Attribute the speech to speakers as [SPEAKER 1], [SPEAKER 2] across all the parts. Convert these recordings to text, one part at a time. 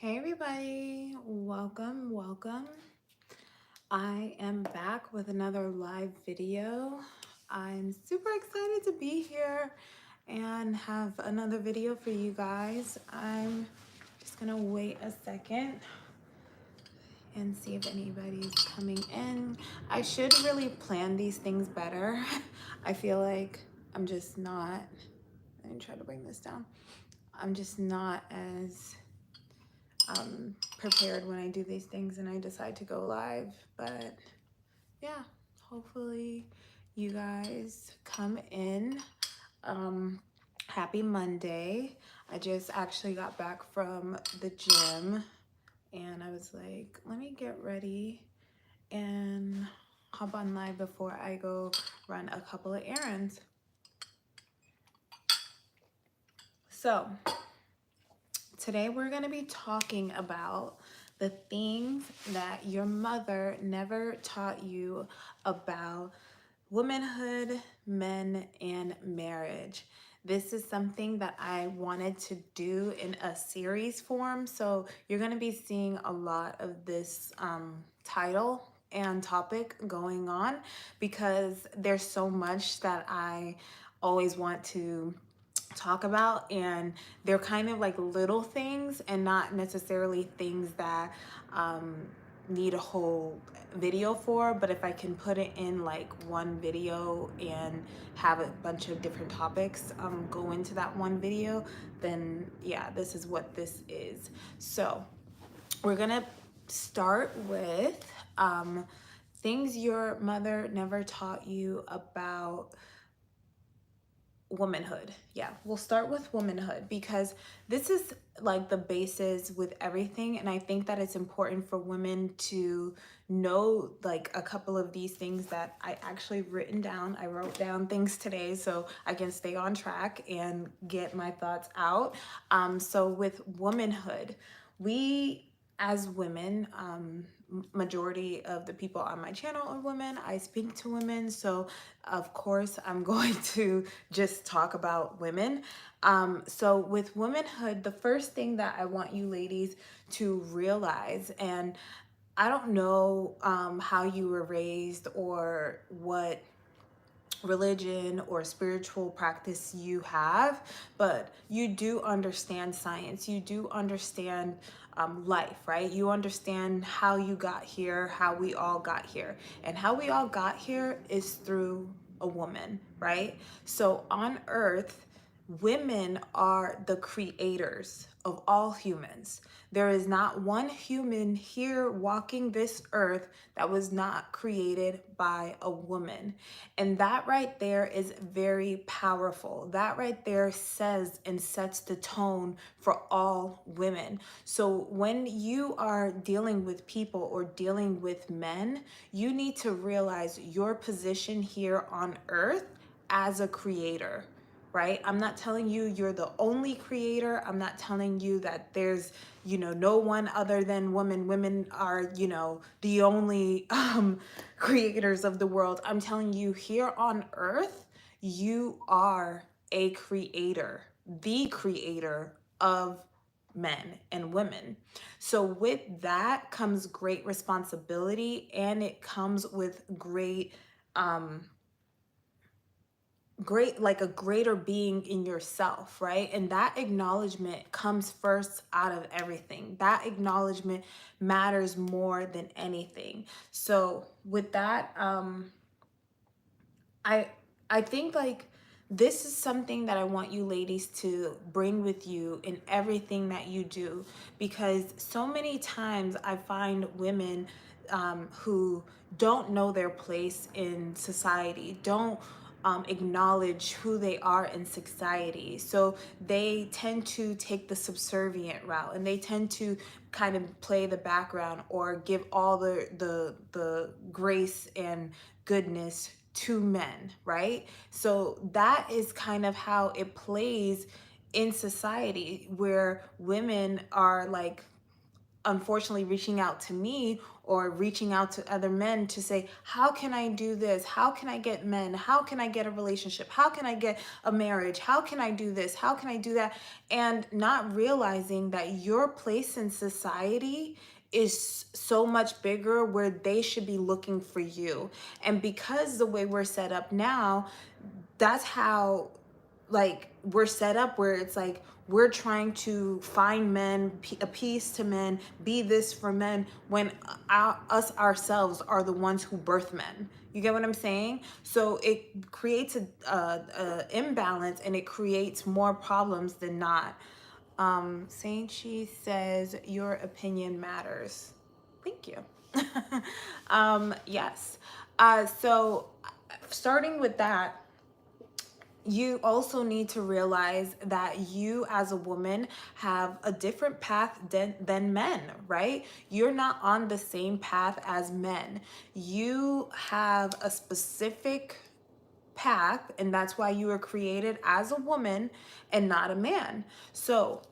[SPEAKER 1] Hey everybody, welcome. I am back with another live video. I'm super excited to be here and have another video for you guys. I'm just gonna wait a second and see if anybody's coming in. I should really plan these things better. I feel like I'm just not, let me try to bring this down. I'm just not as prepared when I do these things and I decide to go live. But yeah, hopefully you guys come in. Happy Monday. I just actually got back from the gym and I was like, let me get ready and hop on live before I go run a couple of errands. So today we're going to be talking about the things that your mother never taught you about womanhood, men, and marriage. This is something that I wanted to do in a series form. So you're going to be seeing a lot of this title and topic going on because there's so much that I always want to talk about, and they're kind of like little things and not necessarily things that need a whole video for. But if I can put it in like one video and have a bunch of different topics go into that one video, then yeah, this is what this is. So we're gonna start with things your mother never taught you about womanhood. Yeah, we'll start with womanhood because this is like the basis with everything, and I think that it's important for women to know like a couple of these things that I actually written down. I wrote down things today so I can stay on track and get my thoughts out. So with womanhood, we as women, majority of the people on my channel are women. I speak to women, so of course I'm going to just talk about women. So with womanhood, the first thing that I want you ladies to realize, and I don't know how you were raised or what religion or spiritual practice you have, but you do understand science. You do understand life, right? You understand how you got here, how we all got here. And how we all got here is through a woman, right? So on earth, women are the creators of all humans. There is not one human here walking this earth that was not created by a woman. And that right there is very powerful. That right there says and sets the tone for all women. So when you are dealing with people or dealing with men, you need to realize your position here on earth as a creator, right? I'm not telling you you're the only creator. I'm not telling you that there's, no one other than women. Women are, the only creators of the world. I'm telling you here on earth, you are a creator, the creator of men and women. So with that comes great responsibility, and it comes with great like a greater being in yourself, right? And that acknowledgement comes first out of everything. That acknowledgement matters more than anything. So with that, I I think like this is something that I want you ladies to bring with you in everything that you do, because so many times I find women who don't know their place in society, don't acknowledge who they are in society. So they tend to take the subservient route, and they tend to kind of play the background or give all the grace and goodness to men, right? So that is kind of how it plays in society, where women are like unfortunately reaching out to me or reaching out to other men to say, how can I do this? How can I get men? How can I get a relationship? How can I get a marriage? How can I do this? How can I do that? And not realizing that your place in society is so much bigger, where they should be looking for you. And because the way we're set up now, that's how, like, we're set up, where it's like we're trying to find men, appease to men, be this for men, when us ourselves are the ones who birth men. You get what I'm saying? So it creates a imbalance, and it creates more problems than not. Saint She says your opinion matters. Thank you. Yes. So starting with that, you also need to realize that you as a woman have a different path than men, right? You're not on the same path as men. You have a specific path, and that's why you were created as a woman and not a man. So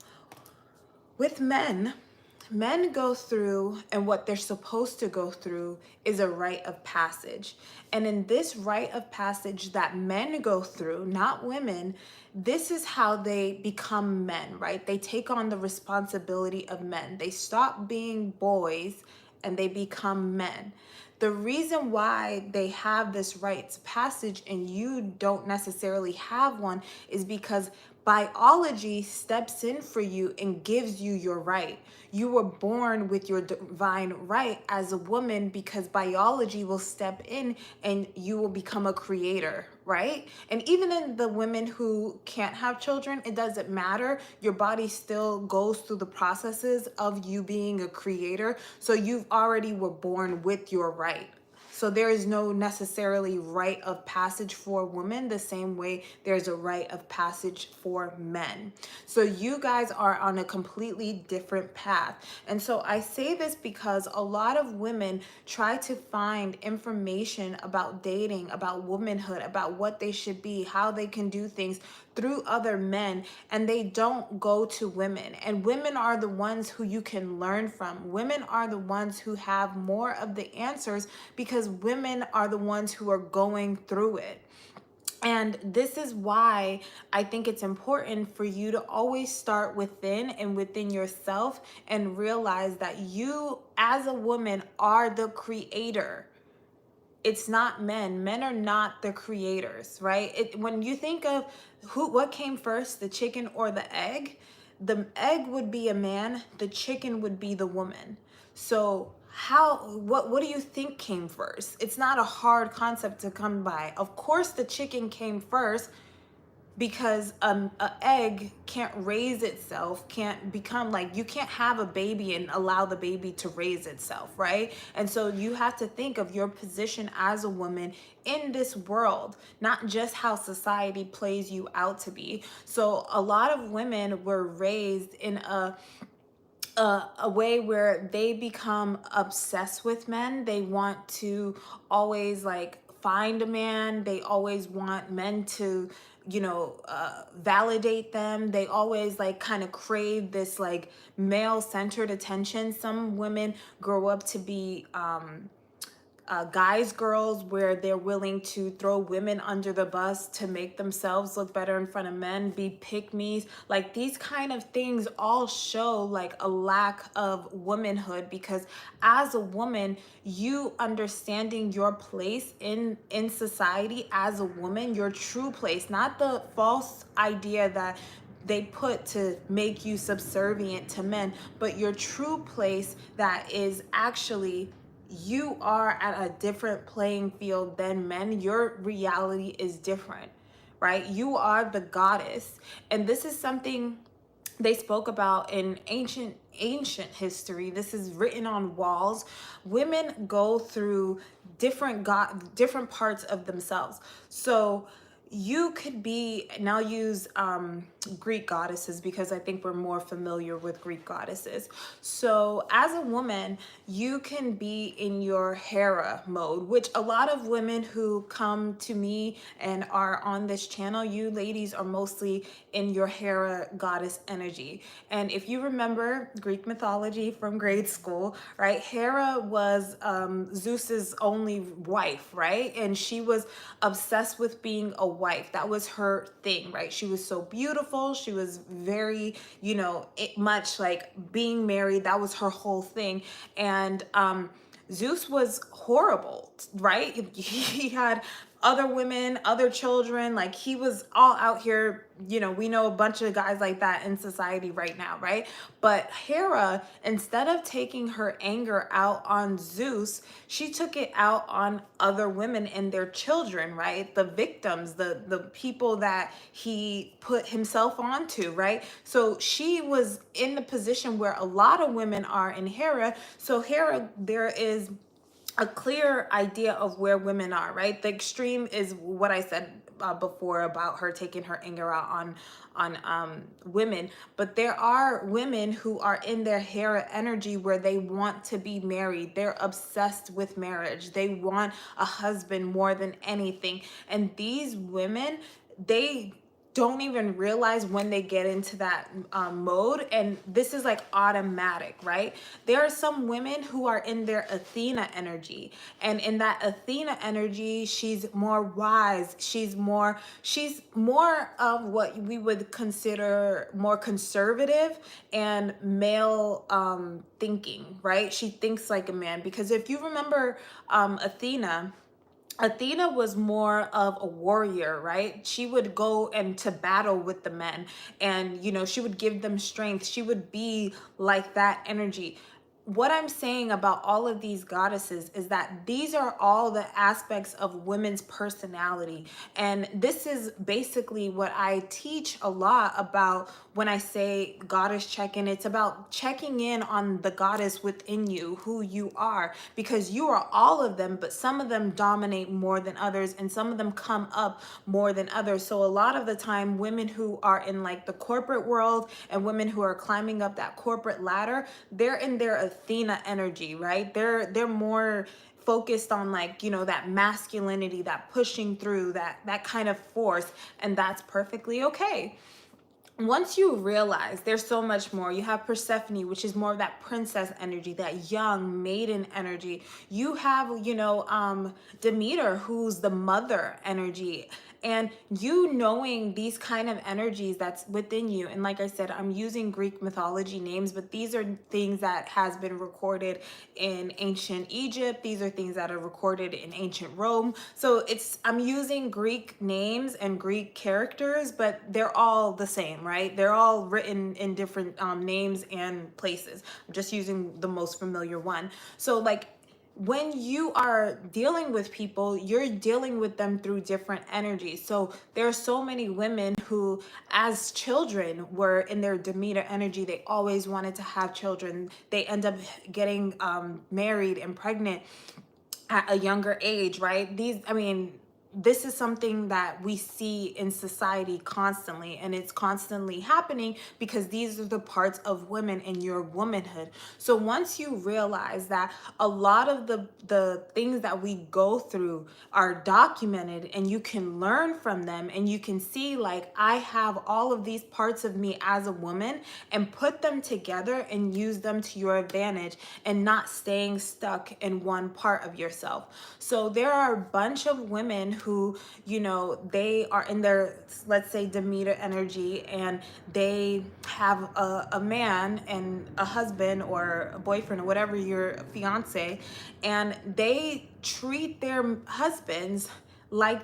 [SPEAKER 1] with men, men go through, and what they're supposed to go through is a rite of passage. And in this rite of passage that men go through, not women, this is how they become men, right? They take on the responsibility of men. They stop being boys and they become men. The reason why they have this rite of passage and you don't necessarily have one is because biology steps in for you and gives you your right. You were born with your divine right as a woman, because biology will step in and you will become a creator, right? And even in the women who can't have children, it doesn't matter. Your body still goes through the processes of you being a creator. So you've already were born with your right. So there is no necessarily rite of passage for women the same way there's a rite of passage for men. So you guys are on a completely different path. And so I say this because a lot of women try to find information about dating, about womanhood, about what they should be, how they can do things through other men, and they don't go to women. And women are the ones who you can learn from. Women are the ones who have more of the answers, because women are the ones who are going through it. And this is why I think it's important for you to always start within and within yourself, and realize that you as a woman are the creator. It's not men. Men are not the creators, right? When you think of what came first, the chicken or the egg would be a man, the chicken would be the woman. So what do you think came first? It's not a hard concept to come by. Of course the chicken came first, because an egg can't raise itself, can't become, like, you can't have a baby and allow the baby to raise itself, right? And so you have to think of your position as a woman in this world, not just how society plays you out to be. So a lot of women were raised in a way where they become obsessed with men. They want to always, like, find a man. They always want men to, validate them. They always, like, kind of crave this, like, male-centered attention. Some women grow up to be guys, girls, where they're willing to throw women under the bus to make themselves look better in front of men, be pick-me's. Like, these kind of things all show, like, a lack of womanhood, because as a woman, you understanding your place in society as a woman, your true place, not the false idea that they put to make you subservient to men, but your true place that is actually, you are at a different playing field than men. Your reality is different, right? You are the goddess. And this is something they spoke about in ancient history. This is written on walls. Women go through different parts of themselves. So you could be, now use Greek goddesses, because I think we're more familiar with Greek goddesses. So as a woman, you can be in your Hera mode, which a lot of women who come to me and are on this channel, you ladies are mostly in your Hera goddess energy. And if you remember Greek mythology from grade school, right? Hera was Zeus's only wife, right? And she was obsessed with being a wife. That was her thing, right? She was so beautiful. She was very, much like being married. That was her whole thing. And Zeus was horrible, right? He had other women, other children, like he was all out here, we know a bunch of guys like that in society right now, right? But Hera, instead of taking her anger out on Zeus, she took it out on other women and their children, right? The victims, the people that he put himself onto, right? So she was in the position where a lot of women are in Hera. So Hera, there is a clear idea of where women are, right? The extreme is what I said before about her taking her anger out on women, but there are women who are in their Hera energy where they want to be married. They're obsessed with marriage. They want a husband more than anything. And these women, they don't even realize when they get into that mode, and this is like automatic, right? There are some women who are in their Athena energy, and in that Athena energy, she's more wise, she's more of what we would consider more conservative and male thinking, right? She thinks like a man, because if you remember Athena was more of a warrior, right? She would go into battle with the men, and she would give them strength. She would be like that energy. What I'm saying about all of these goddesses is that these are all the aspects of women's personality. And this is basically what I teach a lot about when I say goddess check-in. It's about checking in on the goddess within you, who you are, because you are all of them, but some of them dominate more than others, and some of them come up more than others. So a lot of the time, women who are in like the corporate world and women who are climbing up that corporate ladder, they're in their Athena energy, right? They're more focused on like, that masculinity, that pushing through, that kind of force, and that's perfectly okay. Once you realize there's so much more, you have Persephone, which is more of that princess energy, that young maiden energy. You have, Demeter, who's the mother energy. And you knowing these kind of energies that's within you. And like I said, I'm using Greek mythology names, but these are things that has been recorded in ancient Egypt. These are things that are recorded in ancient Rome. So I'm using Greek names and Greek characters, but they're all the same, right? They're all written in different names and places. I'm just using the most familiar one. So like, when you are dealing with people, you're dealing with them through different energies. So there are so many women who, as children, were in their Demeter energy. They always wanted to have children. They end up getting married and pregnant at a younger age, right? This is something that we see in society constantly, and it's constantly happening because these are the parts of women in your womanhood. So once you realize that a lot of the things that we go through are documented, and you can learn from them, and you can see like, I have all of these parts of me as a woman, and put them together and use them to your advantage, and not staying stuck in one part of yourself. So there are a bunch of women who, they are in their, let's say, Demeter energy, and they have a man and a husband or a boyfriend or whatever, your fiance, and they treat their husbands like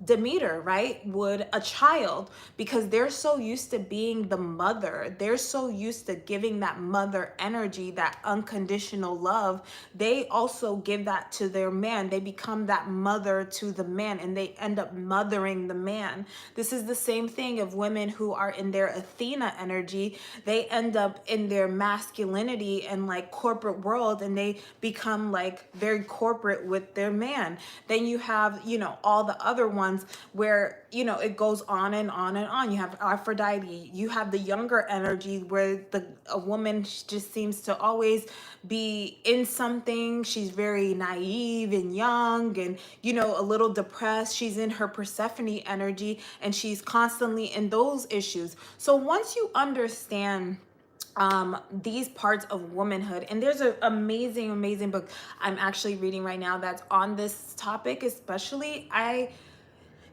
[SPEAKER 1] Demeter, right, would a child, because they're so used to being the mother. They're so used to giving that mother energy, that unconditional love. They also give that to their man. They become that mother to the man, and they end up mothering the man. This is the same thing of women who are in their Athena energy. They end up in their masculinity and like corporate world, and they become like very corporate with their man. Then you have, all the other ones ones where, you know, it goes on and on and on. You have Aphrodite, you have the younger energy where a woman just seems to always be in something. She's very naive and young and, you know, a little depressed. She's in her Persephone energy and she's constantly in those issues. So once you understand these parts of womanhood, and there's an amazing book I'm actually reading right now that's on this topic especially. I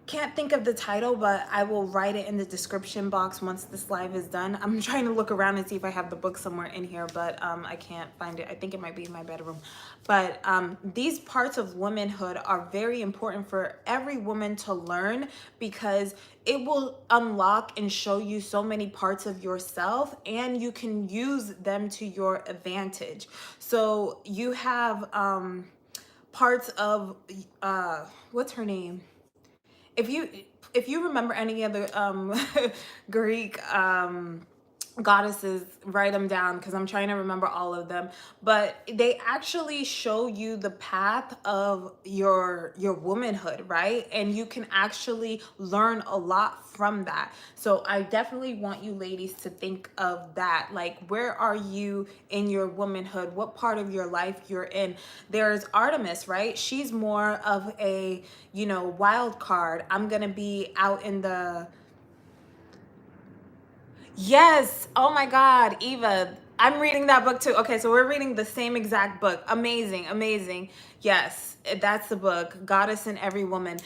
[SPEAKER 1] can't think of the title, but I will write it in the description box once this live is done. I'm trying to look around and see if I have the book somewhere in here, but I can't find it. I think it might be in my bedroom. But these parts of womanhood are very important for every woman to learn, because it will unlock and show you so many parts of yourself, and you can use them to your advantage. So you have parts of what's her name? If you remember any other Greek goddesses, write them down, because I'm trying to remember all of them. But they actually show you the path of your womanhood, right? And you can actually learn a lot from that. So I definitely want you ladies to think of that. Like, where are you in your womanhood? What part of your life you're in? There's Artemis, right? She's more of a, you know, wild card. I'm gonna be out in the... Yes. Oh my God, Eva. I'm reading that book too. Okay, so we're reading the same exact book. Amazing. Yes, that's the book, Goddess in Every Woman.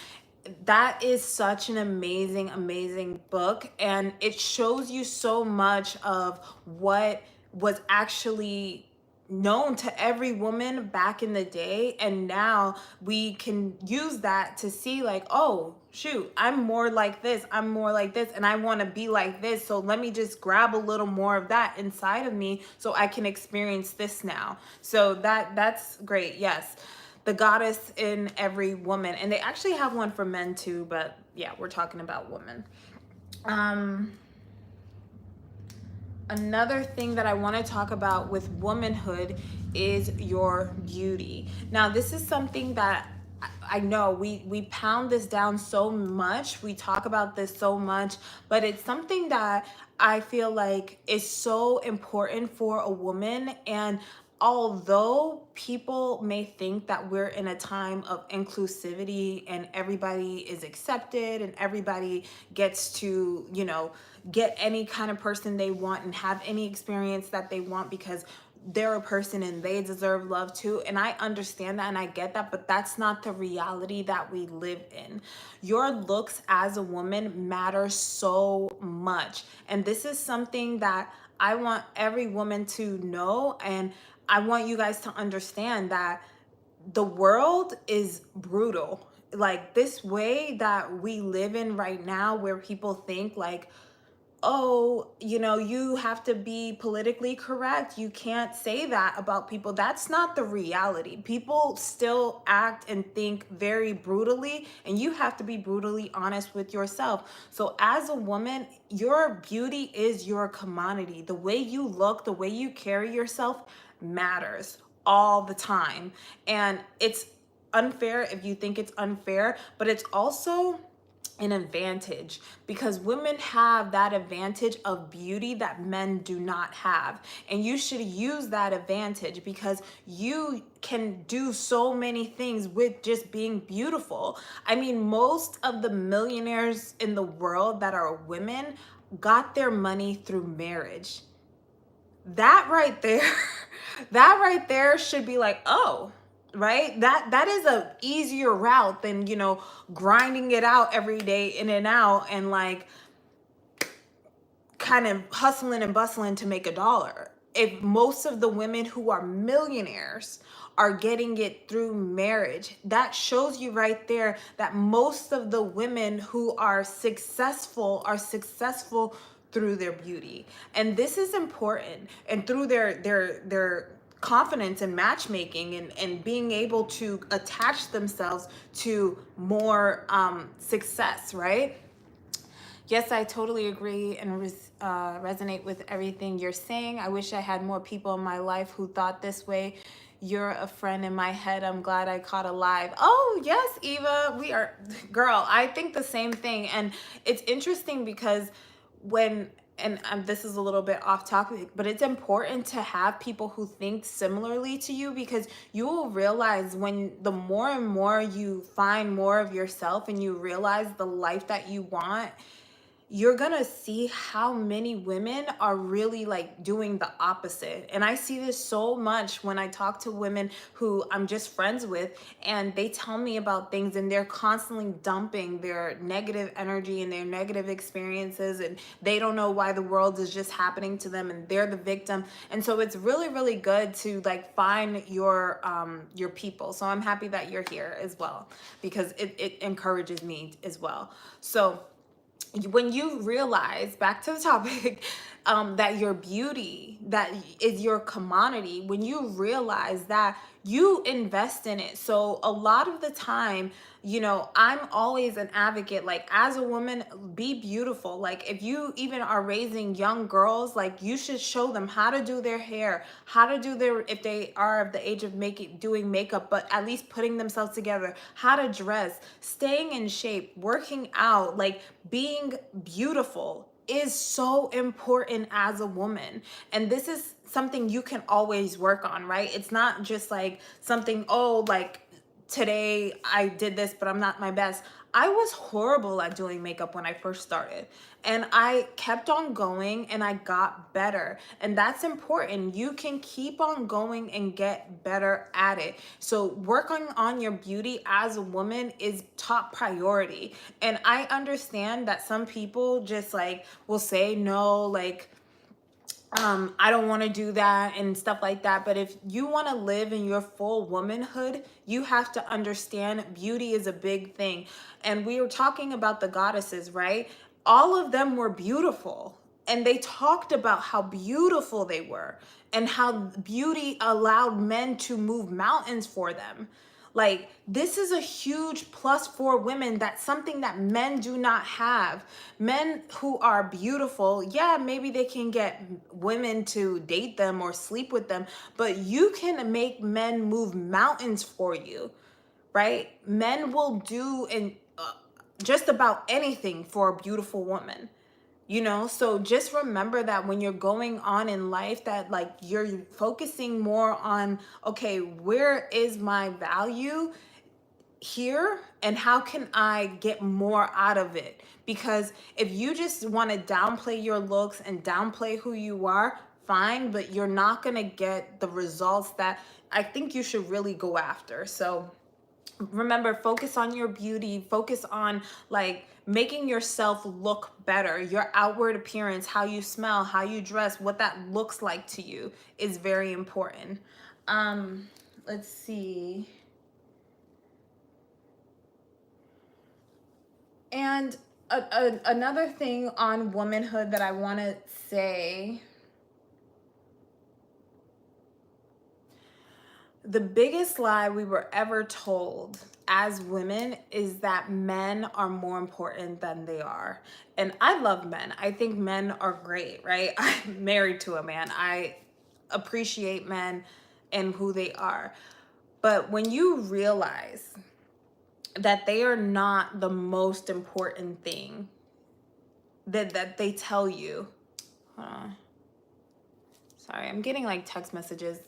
[SPEAKER 1] That is such an amazing book. And it shows you so much of what was actually known to every woman back in the day, and now we can use that to see like, oh shoot, I'm more like this, and I want to be like this, so let me just grab a little more of that inside of me so I can experience this now. So that's great. Yes, the Goddess in Every Woman. And they actually have one for men too, but yeah, we're talking about women. Another thing that I want to talk about with womanhood is your beauty. Now, this is something that I know we pound this down so much. We talk about this so much, but it's something that I feel like is so important for a woman. And although people may think that we're in a time of inclusivity and everybody is accepted and everybody gets to, you know, get any kind of person they want and have any experience that they want because they're a person and they deserve love too. And I understand that and I get that, but that's not the reality that we live in. Your looks as a woman matter so much. And this is something that I want every woman to know. And I want you guys to understand that the world is brutal. Like, this way that we live in right now, where people think like, oh, you know, you have to be politically correct. You can't say that about people. That's not the reality. People still act and think very brutally, and you have to be brutally honest with yourself. So as a woman, your beauty is your commodity. The way you look, the way you carry yourself matters all the time. And it's unfair if you think it's unfair, but it's also an advantage, because women have that advantage of beauty that men do not have. And you should use that advantage, because you can do so many things with just being beautiful. I mean, most of the millionaires in the world that are women got their money through marriage. That right there, that right there should be like, oh, right? That is a easier route than, you know, grinding it out every day in and out and like kind of hustling and bustling to make a dollar. If most of the women who are millionaires are getting it through marriage, that shows you right there that most of the women who are successful through their beauty. And this is important. And through their confidence and matchmaking and being able to attach themselves to more success, right? Yes, I totally agree and resonate with everything you're saying. I wish I had more people in my life who thought this way. You're a friend in my head. I'm glad I caught a live. Oh, yes, Eva. We are, girl, I think the same thing. And it's interesting because when, and this is a little bit off topic, but it's important to have people who think similarly to you, because you will realize when the more and more you find more of yourself and you realize the life that you want, you're gonna see how many women are really like doing the opposite. And I see this so much when I talk to women who I'm just friends with, and they tell me about things and they're constantly dumping their negative energy and their negative experiences, and they don't know why the world is just happening to them and they're the victim. And so it's really, really good to like find your people. So I'm happy that you're here as well, because it encourages me as well. So when you realize, back to the topic, that your beauty, that is your commodity, when you realize that, you invest in it. So a lot of the time, I'm always an advocate, like, as a woman, be beautiful. Like, if you even are raising young girls, like, you should show them how to do their hair, how to do their, if they are of the age of doing makeup, but at least putting themselves together, how to dress, staying in shape, working out, like, being beautiful is so important as a woman. And this is something you can always work on, right? It's not just like something, oh, like, today I did this, but I'm not my best. I was horrible at doing makeup when I first started, and I kept on going and I got better. And that's important. You can keep on going and get better at it. So working on your beauty as a woman is top priority. And I understand that some people just like will say no, like, I don't want to do that and stuff like that. But if you want to live in your full womanhood, you have to understand beauty is a big thing. And we were talking about the goddesses, right? All of them were beautiful. And they talked about how beautiful they were and how beauty allowed men to move mountains for them. Like, this is a huge plus for women. That's something that men do not have. Men who are beautiful, yeah, maybe they can get women to date them or sleep with them, but you can make men move mountains for you, right? Men will do and just about anything for a beautiful woman. So just remember that when you're going on in life, that like you're focusing more on, okay, where is my value here and how can I get more out of it? Because if you just want to downplay your looks and downplay who you are, fine, but you're not going to get the results that I think you should really go after. So remember, focus on your beauty, focus on like making yourself look better. Your outward appearance, how you smell, how you dress, what that looks like to you is very important. Let's see. And another thing on womanhood that I want to say, the biggest lie we were ever told as women is that men are more important than they are. And I love men. I think men are great, right? I'm married to a man. I appreciate men and who they are. But when you realize that they are not the most important thing that they tell you. Hold on. Sorry, I'm getting like text messages.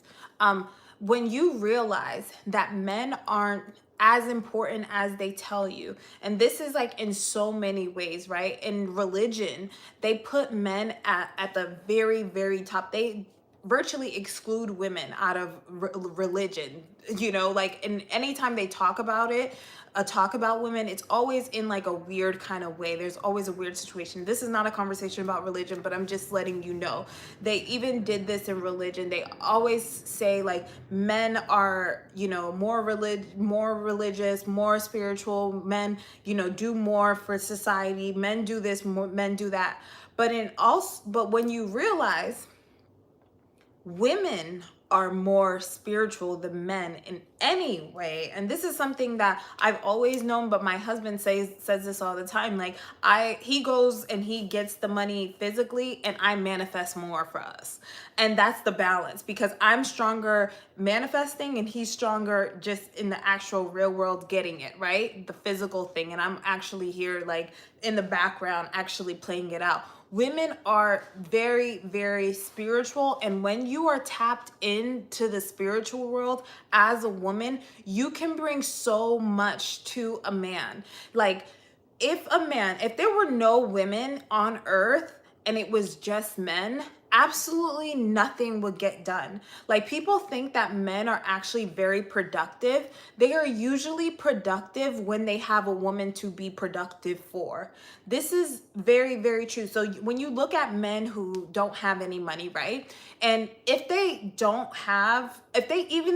[SPEAKER 1] When you realize that men aren't as important as they tell you, and this is like in so many ways, right? In religion, they put men at the very, very top. They virtually exclude women out of religion, like, and anytime they talk about it, talk about women, it's always in like a weird kind of way. There's always a weird situation. This is not a conversation about religion, but I'm just letting you know. They even did this in religion. They always say like men are, more religious, more spiritual. Men, do more for society. Men do this, men do that. But when you realize women are more spiritual than men in any way. And this is something that I've always known, but my husband says this all the time. Like, he goes and he gets the money physically, and I manifest more for us. And that's the balance, because I'm stronger manifesting and he's stronger just in the actual real world getting it, right? The physical thing. And I'm actually here like in the background actually playing it out. Women are very, very spiritual. And when you are tapped into the spiritual world as a woman, you can bring so much to a man. Like, if there were no women on earth and it was just men, absolutely nothing would get done. Like, people think that men are actually very productive. They are usually productive when they have a woman to be productive for. This is very, very true. So when you look at men who don't have any money, right? And even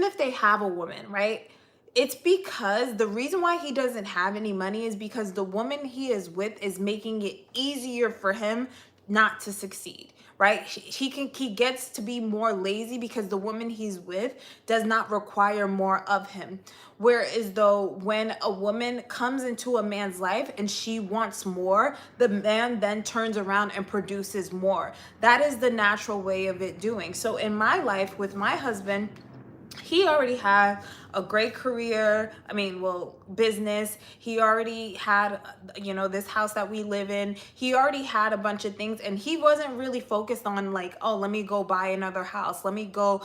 [SPEAKER 1] if they have a woman, right? It's because the reason why he doesn't have any money is because the woman he is with is making it easier for him not to succeed, right? He gets to be more lazy because the woman he's with does not require more of him. Whereas though when a woman comes into a man's life and she wants more, the man then turns around and produces more. That is the natural way of it doing. So in my life with my husband, he already had a great career. I mean, well, business. He already had, this house that we live in. He already had a bunch of things, and he wasn't really focused on like, oh, let me go buy another house. Let me go,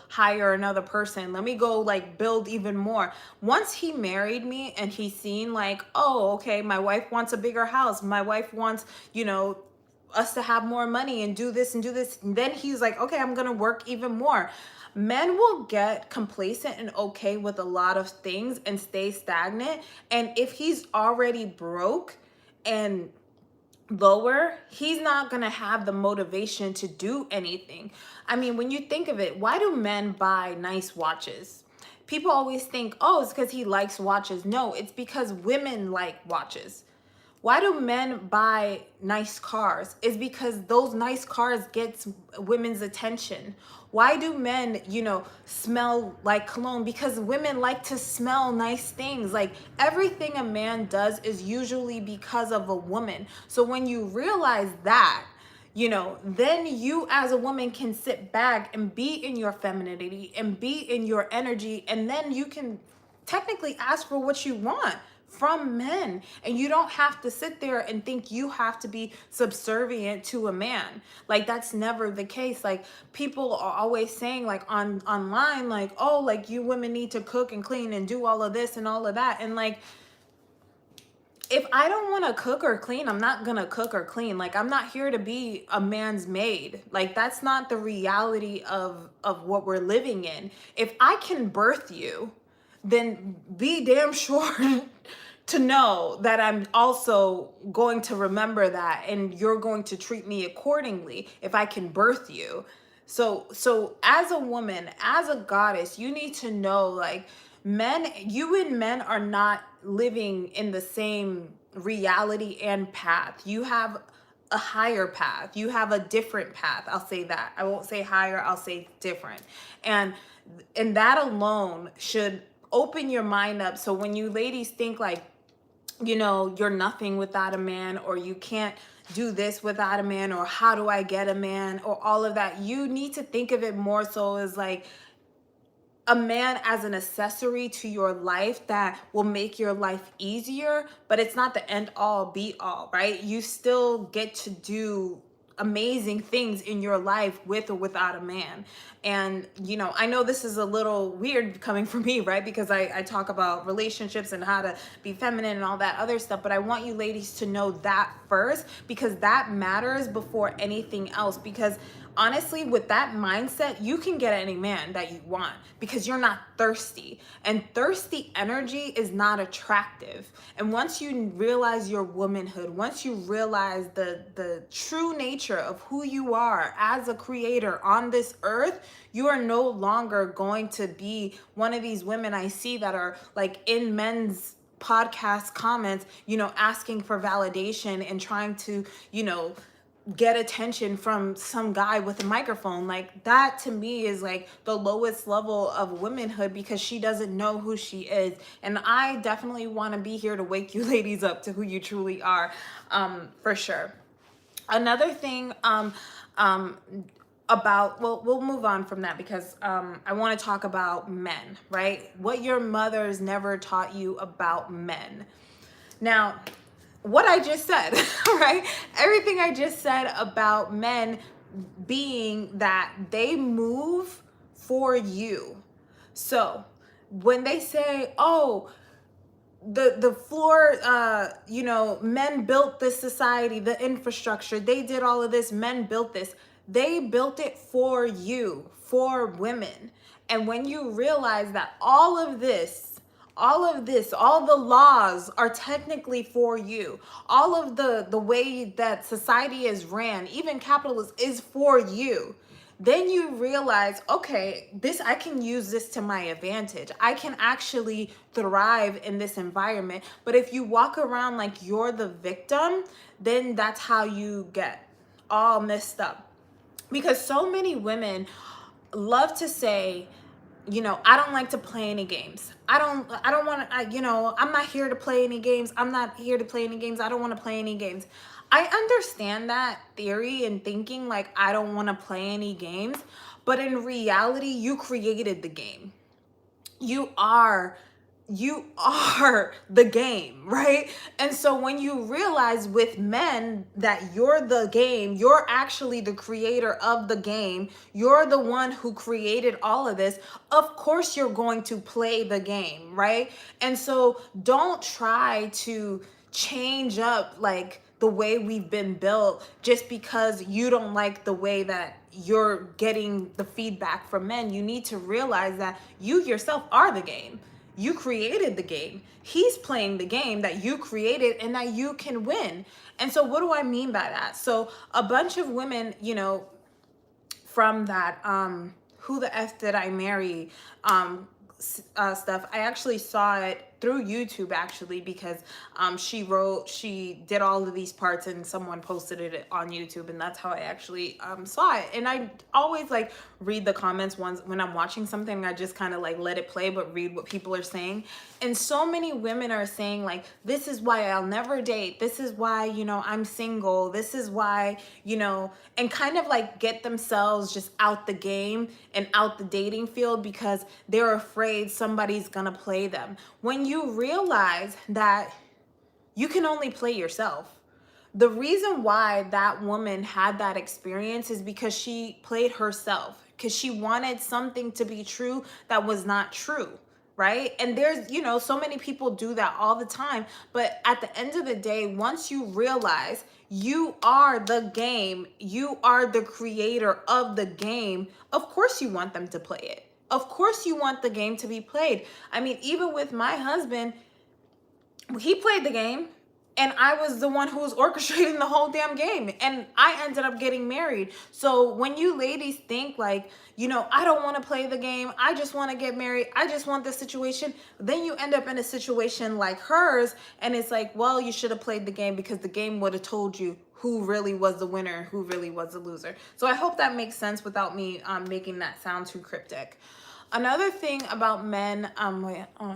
[SPEAKER 1] hire another person. Let me go like build even more. Once he married me and he seen like, oh, okay, my wife wants a bigger house. My wife wants, us to have more money and do this and do this. And then he's like, okay, I'm going to work even more. Men will get complacent and okay with a lot of things and stay stagnant. And if he's already broke and lower, he's not going to have the motivation to do anything. I mean, when you think of it, why do men buy nice watches? People always think, oh, it's because he likes watches. No, it's because women like watches. Why do men buy nice cars? It's because those nice cars gets women's attention. Why do men, smell like cologne? Because women like to smell nice things. Like, everything a man does is usually because of a woman. So when you realize that, then you as a woman can sit back and be in your femininity and be in your energy, and then you can technically ask for what you want from men, and you don't have to sit there and think you have to be subservient to a man. Like, that's never the case. Like, people are always saying like online like, oh, like, you women need to cook and clean and do all of this and all of that. And like, if I don't want to cook or clean, I'm not gonna cook or clean. Like, I'm not here to be a man's maid. Like, that's not the reality of what we're living in. If I can birth you, then be damn sure to know that I'm also going to remember that, and you're going to treat me accordingly if I can birth you. So as a woman, as a goddess, you need to know, like, you and men are not living in the same reality and path. You have a higher path. You have a different path. I'll say that. I won't say higher, I'll say different. And that alone should open your mind up. So when you ladies think like, you're nothing without a man, or you can't do this without a man, or how do I get a man, or all of that, you need to think of it more so as like a man as an accessory to your life that will make your life easier, but it's not the end all be all, right? You still get to do amazing things in your life with or without a man. And I know this is a little weird coming from me, right? Because I talk about relationships and how to be feminine and all that other stuff, but I want you ladies to know that first, because that matters before anything else. Because honestly, with that mindset, you can get any man that you want, because you're not thirsty, and thirsty energy is not attractive. And once you realize your womanhood, once you realize the true nature of who you are as a creator on this earth, you are no longer going to be one of these women I see that are like in men's podcast comments, asking for validation and trying to, get attention from some guy with a microphone. Like, that to me is like the lowest level of womanhood, because she doesn't know who she is. And I definitely want to be here to wake you ladies up to who you truly are, for sure. Another thing, about, well, we'll move on from that, because I want to talk about men, right? What your mothers never taught you about men. Now, what I just said, right? Everything I just said about men being that they move for you. So when they say, oh, the floor, men built this society, the infrastructure, they did all of this, men built this. They built it for you, for women. And when you realize that all the laws are technically for you, all of the way that society is ran, even capitalism, is for you, then you realize, okay, I can use this to my advantage. I can actually thrive in this environment. But if you walk around like you're the victim, then that's how you get all messed up. Because so many women love to say, I don't like to play any games. I don't want to, I'm not here to play any games. I'm not here to play any games. I don't want to play any games. I understand that theory and thinking, like, I don't want to play any games. But in reality, you created the game. You are the game, right? And so when you realize with men that you're the game, you're actually the creator of the game, you're the one who created all of this, of course you're going to play the game, right? And so don't try to change up like the way we've been built just because you don't like the way that you're getting the feedback from men. You need to realize that you yourself are the game. You created the game. He's playing the game that you created and that you can win. And so what do I mean by that? So a bunch of women, from that Who the F Did I Marry stuff, I actually saw it through YouTube, actually, because she did all of these parts and someone posted it on YouTube, and that's how I actually saw it. And I always like read the comments once when I'm watching something. I just kind of like let it play, but read what people are saying. And so many women are saying like, this is why I'll never date, this is why I'm single, this is why and kind of like get themselves just out the game and out the dating field because they're afraid somebody's gonna play them. When you realize that you can only play yourself. The reason why that woman had that experience is because she played herself, because she wanted something to be true that was not true, right? And there's, so many people do that all the time. But at the end of the day, once you realize you are the game, you are the creator of the game, of course you want them to play it. Of course you want the game to be played. I mean, even with my husband, he played the game and I was the one who was orchestrating the whole damn game, and I ended up getting married. So when you ladies think like, I don't want to play the game, I just want to get married, I just want this situation, then you end up in a situation like hers, and it's like, well, you should have played the game because the game would have told you who really was the winner, who really was the loser. So I hope that makes sense without me making that sound too cryptic. Another thing about men,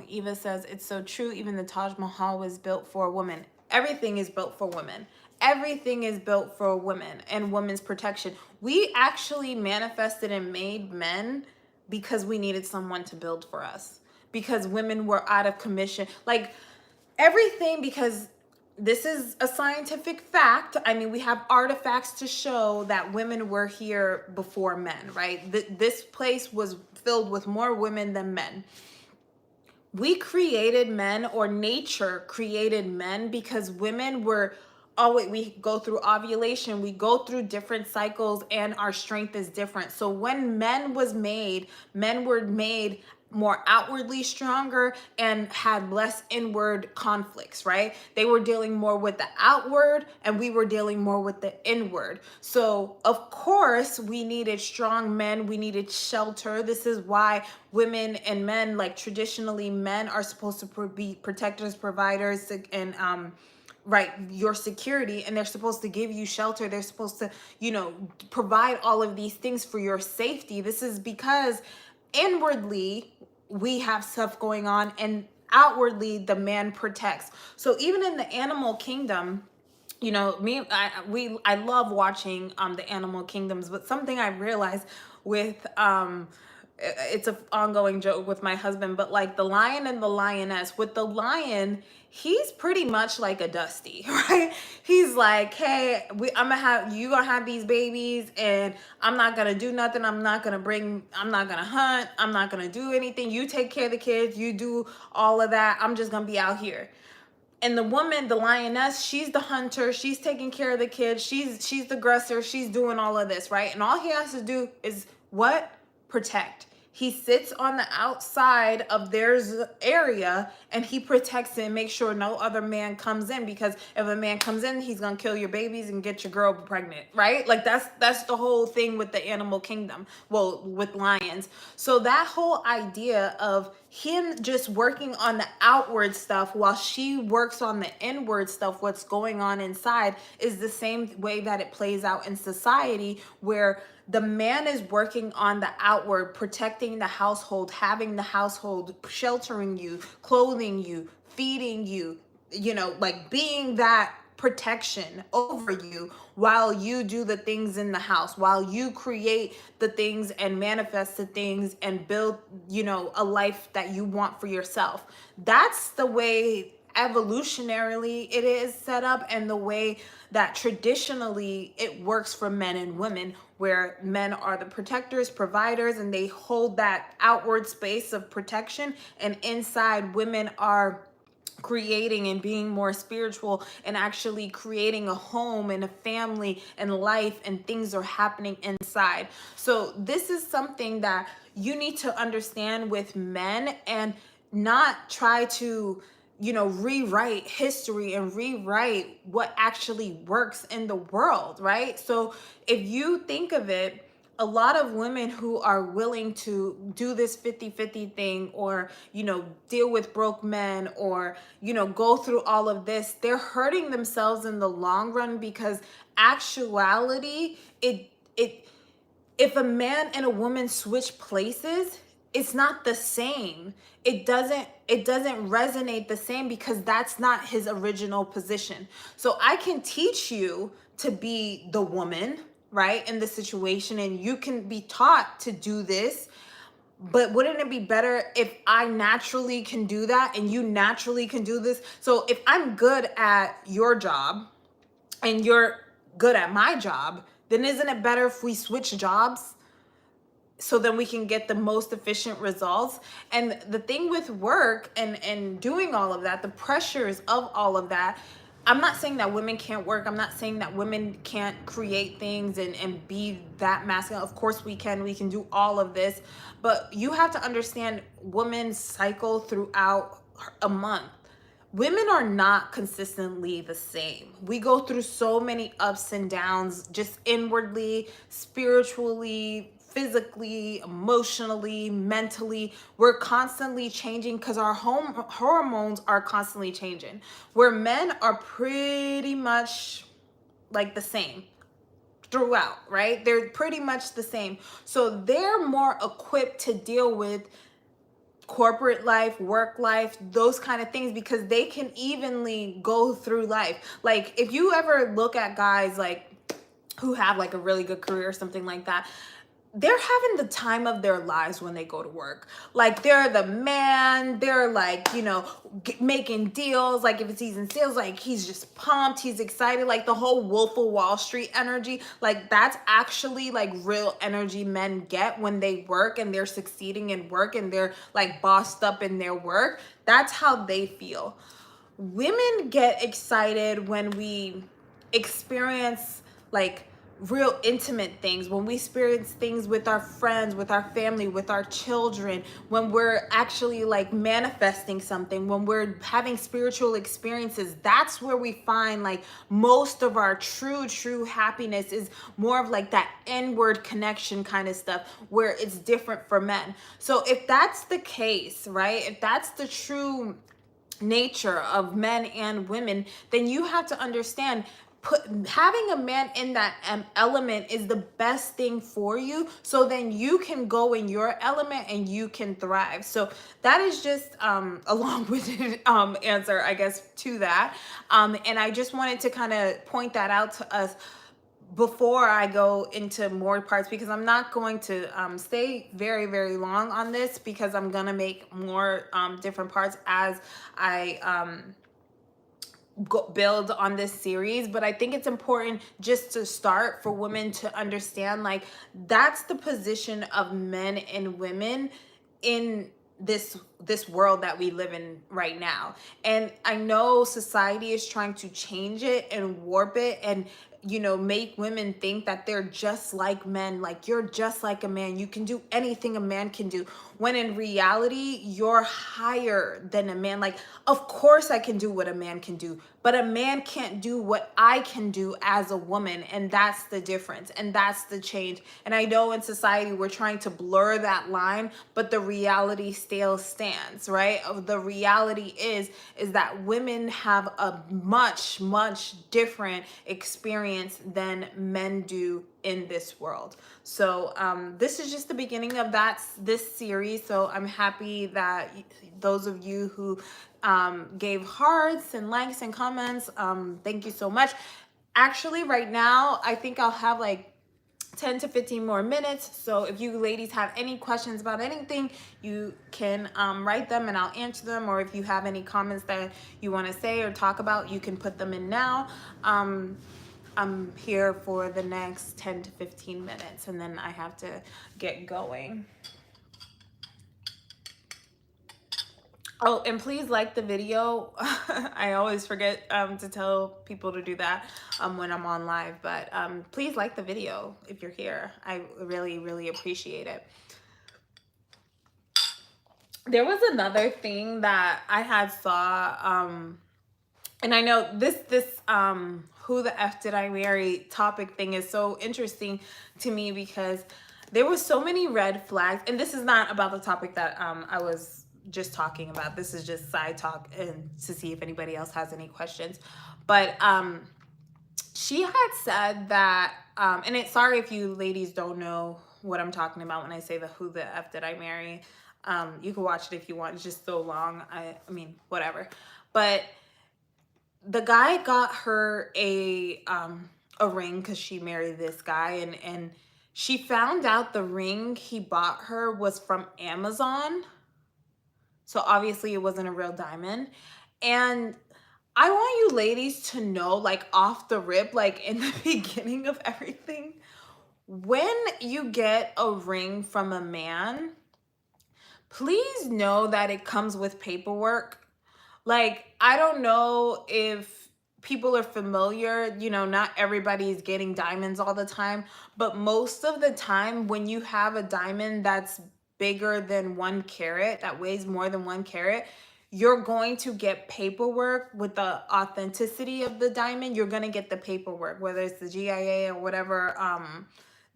[SPEAKER 1] Eva says, it's so true. Even the Taj Mahal was built for a woman. Everything is built for women. Everything is built for women and women's protection. We actually manifested and made men because we needed someone to build for us. Because women were out of commission. Like everything, because this is a scientific fact. I mean, we have artifacts to show that women were here before men, right? This place was filled with more women than men. We created men, or nature created men, because women were always, we go through ovulation, we go through different cycles, and our strength is different. So when men were made more outwardly stronger and had less inward conflicts, right? They were dealing more with the outward and we were dealing more with the inward. So of course we needed strong men, we needed shelter. This is why women and men, like traditionally men are supposed to be protectors, providers, and right, your security, and they're supposed to give you shelter. They're supposed to, provide all of these things for your safety. This is because inwardly we have stuff going on, and outwardly the man protects. So even in the animal kingdom, I love watching the animal kingdoms, but something I realized with it's a ongoing joke with my husband, but like the lion and the lioness, with the lion, he's pretty much like a Dusty, right? He's like, hey, you gonna have these babies, and I'm not gonna do nothing. I'm not gonna hunt. I'm not gonna do anything. You take care of the kids. You do all of that. I'm just gonna be out here. And the woman, the lioness, she's the hunter. She's taking care of the kids. She's the aggressor. She's doing all of this, right? And all he has to do is what? Protect. He sits on the outside of their area, and he protects it and makes sure no other man comes in, because if a man comes in, he's gonna kill your babies and get your girl pregnant, right? Like that's the whole thing with the animal kingdom. Well, with lions. So that whole idea of him just working on the outward stuff while she works on the inward stuff, what's going on inside, is the same way that it plays out in society, where the man is working on the outward, protecting the household, having the household, sheltering you, clothing you, feeding you, like being that protection over you while you do the things in the house, while you create the things and manifest the things and build, a life that you want for yourself. That's the way evolutionarily it is set up, and the way that traditionally it works for men and women, where men are the protectors, providers, and they hold that outward space of protection, and inside women are creating and being more spiritual and actually creating a home and a family and life, and things are happening inside. So this is something that you need to understand with men, and not try to rewrite history and rewrite what actually works in the world, right? So if you think of it, a lot of women who are willing to do this 50-50 thing, or deal with broke men, or go through all of this, they're hurting themselves in the long run, because actuality, if a man and a woman switch places, it's not the same. It doesn't resonate the same, because that's not his original position. So I can teach you to be the woman, right, in the situation, and you can be taught to do this. But wouldn't it be better if I naturally can do that and you naturally can do this? So if I'm good at your job and you're good at my job, then isn't it better if we switch jobs, so then we can get the most efficient results? And the thing with work and doing all of that, the pressures of all of that, I'm not saying that women can't work. I'm not saying that women can't create things and be that masculine. Of course we can do all of this, but you have to understand women's cycle throughout a month. Women are not consistently the same. We go through so many ups and downs, just inwardly, spiritually, physically, emotionally, mentally. We're constantly changing, because our hormones are constantly changing. Where men are pretty much like the same throughout, right? They're pretty much the same. So they're more equipped to deal with corporate life, work life, those kind of things, because they can evenly go through life. Like if you ever look at guys like who have like a really good career or something like that, they're having the time of their lives when they go to work. Like they're the man, they're like, making deals. Like if he's in sales, like he's just pumped, he's excited, like the whole Wolf of Wall Street energy. Like that's actually like real energy men get when they work and they're succeeding in work and they're like bossed up in their work. That's how they feel. Women get excited when we experience like real intimate things, when we experience things with our friends, with our family, with our children, when we're actually like manifesting something, when we're having spiritual experiences. That's where we find like most of our true happiness, is more of like that inward connection kind of stuff, where it's different for men. So if that's the case, right, if that's the true nature of men and women, then you have to understand having a man in that element is the best thing for you, so then you can go in your element and you can thrive. So that is just a long-winded answer, I guess, to that. And I just wanted to kind of point that out to us before I go into more parts, because I'm not going to stay very, very long on this, because I'm gonna make more different parts as I build on this series. But I think it's important just to start for women to understand, like, that's the position of men and women in this world that we live in right now. And I know society is trying to change it and warp it, and make women think that they're just like men, like you're just like a man, you can do anything a man can do, when in reality you're higher than a man. Like, of course I can do what a man can do, but a man can't do what I can do as a woman. And that's the difference, and that's the change. And I know in society we're trying to blur that line, but the reality still stands, right? The reality is that women have a much, much different experience than men do in this world. So this is just the beginning of this series. So I'm happy that those of you who gave hearts and likes and comments, thank you so much. Actually, right now, I think I'll have like 10 to 15 more minutes. So if you ladies have any questions about anything, you can write them and I'll answer them. Or if you have any comments that you want to say or talk about, you can put them in now. I'm here for the next 10 to 15 minutes, and then I have to get going. Oh, and please like the video. I always forget to tell people to do that when I'm on live, but please like the video if you're here. I really, really appreciate it. There was another thing that I had saw, and I know this who the F did I marry topic thing is so interesting to me, because there were so many red flags. And this is not about the topic that I was just talking about. This is just side talk and to see if anybody else has any questions. But she had said that, and sorry if you ladies don't know what I'm talking about when I say the who the F did I marry. You can watch it if you want. It's just so long. I mean, whatever. But the guy got her a ring because she married this guy, and she found out the ring he bought her was from Amazon. So obviously it wasn't a real diamond. And I want you ladies to know, like, off the rip, like in the beginning of everything, when you get a ring from a man, please know that it comes with paperwork. Like, I don't know if people are familiar, not everybody's getting diamonds all the time, but most of the time when you have a diamond that's bigger than 1 carat, that weighs more than 1 carat, you're going to get paperwork with the authenticity of the diamond. You're going to get the paperwork, whether it's the GIA or whatever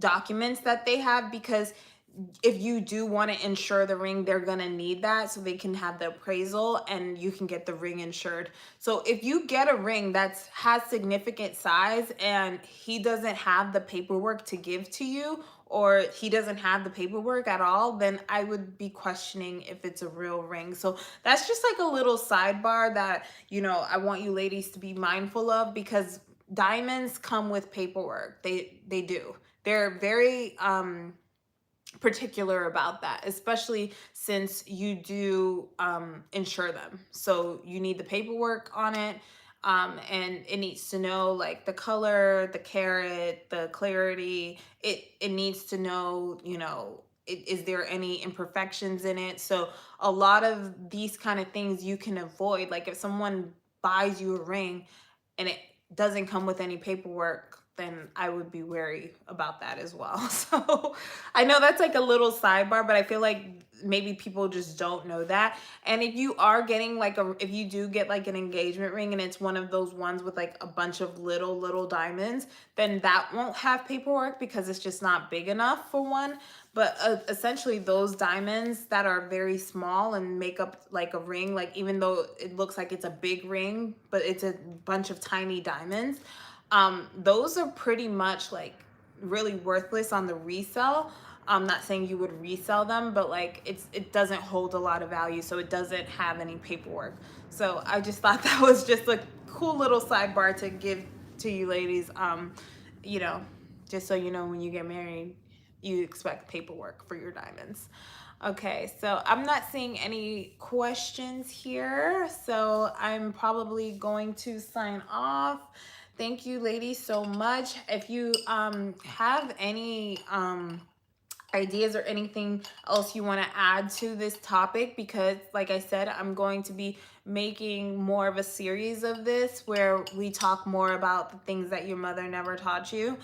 [SPEAKER 1] documents that they have, because if you do want to insure the ring, they're going to need that so they can have the appraisal and you can get the ring insured. So if you get a ring that has significant size and he doesn't have the paperwork to give to you, or he doesn't have the paperwork at all, then I would be questioning if it's a real ring. So that's just like a little sidebar that, I want you ladies to be mindful of, because diamonds come with paperwork. They do. They're very particular about that, especially since you do insure them. So you need the paperwork on it, and it needs to know like the color, the carat, the clarity. It needs to know, is there any imperfections in it? So a lot of these kind of things you can avoid. Like if someone buys you a ring and it doesn't come with any paperwork, then I would be wary about that as well. So I know that's like a little sidebar, but I feel like maybe people just don't know that. And if you are getting like if you do get like an engagement ring and it's one of those ones with like a bunch of little diamonds, then that won't have paperwork because it's just not big enough for one. But essentially those diamonds that are very small and make up like a ring, like even though it looks like it's a big ring, but it's a bunch of tiny diamonds, those are pretty much like really worthless on the resale. I'm not saying you would resell them, but like it doesn't hold a lot of value, so it doesn't have any paperwork. So I just thought that was just a cool little sidebar to give to you ladies. You know, just so you know, when you get married, you expect paperwork for your diamonds. Okay, so I'm not seeing any questions here, so I'm probably going to sign off. Thank you, ladies, so much. If you have any ideas or anything else you want to add to this topic, because like I said, I'm going to be making more of a series of this where we talk more about the things that your mother never taught you,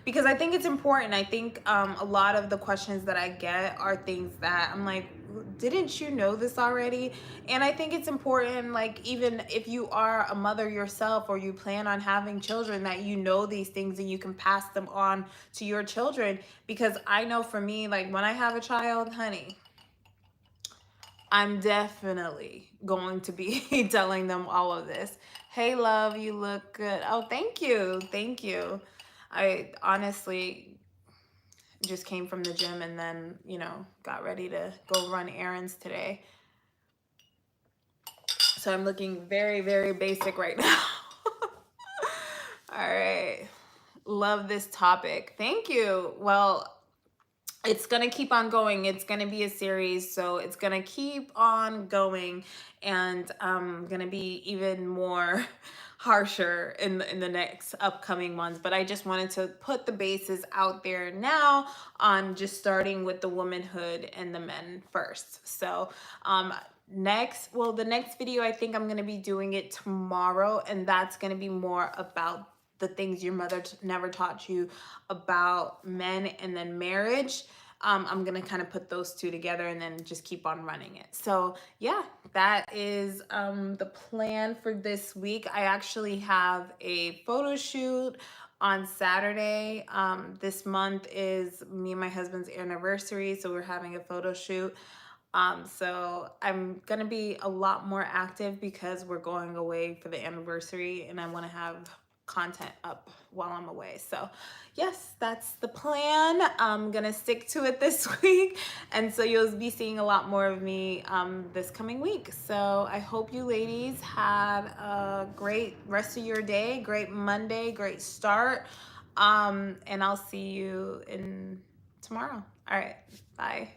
[SPEAKER 1] because I think it's important. I think a lot of the questions that I get are things that I'm like, didn't you know this already? And I think it's important, like even if you are a mother yourself or you plan on having children, that you know these things and you can pass them on to your children. Because I know for me, like when I have a child, honey, I'm definitely going to be telling them all of this. Hey, love, you look good. Oh, thank you. Thank you. I honestly just came from the gym and then, got ready to go run errands today. So I'm looking very, very basic right now. All right. Love this topic. Thank you. Well, it's going to keep on going. It's going to be a series, so it's going to keep on going, and I'm going to be even more harsher in the next upcoming ones. But I just wanted to put the bases out there now on just starting with the womanhood and the men first. So the next video, I think I'm going to be doing it tomorrow, and that's going to be more about the things your mother never taught you about men and then marriage. I'm gonna kind of put those two together and then just keep on running it. So yeah, that is the plan for this week. I actually have a photo shoot on Saturday. This month is me and my husband's anniversary, so we're having a photo shoot. So I'm gonna be a lot more active because we're going away for the anniversary and I want to have content up while I'm away. So yes, that's the plan. I'm gonna stick to it this week, and so you'll be seeing a lot more of me this coming week. So I hope you ladies have a great rest of your day, great Monday, great start, and I'll see you in tomorrow. All right, bye.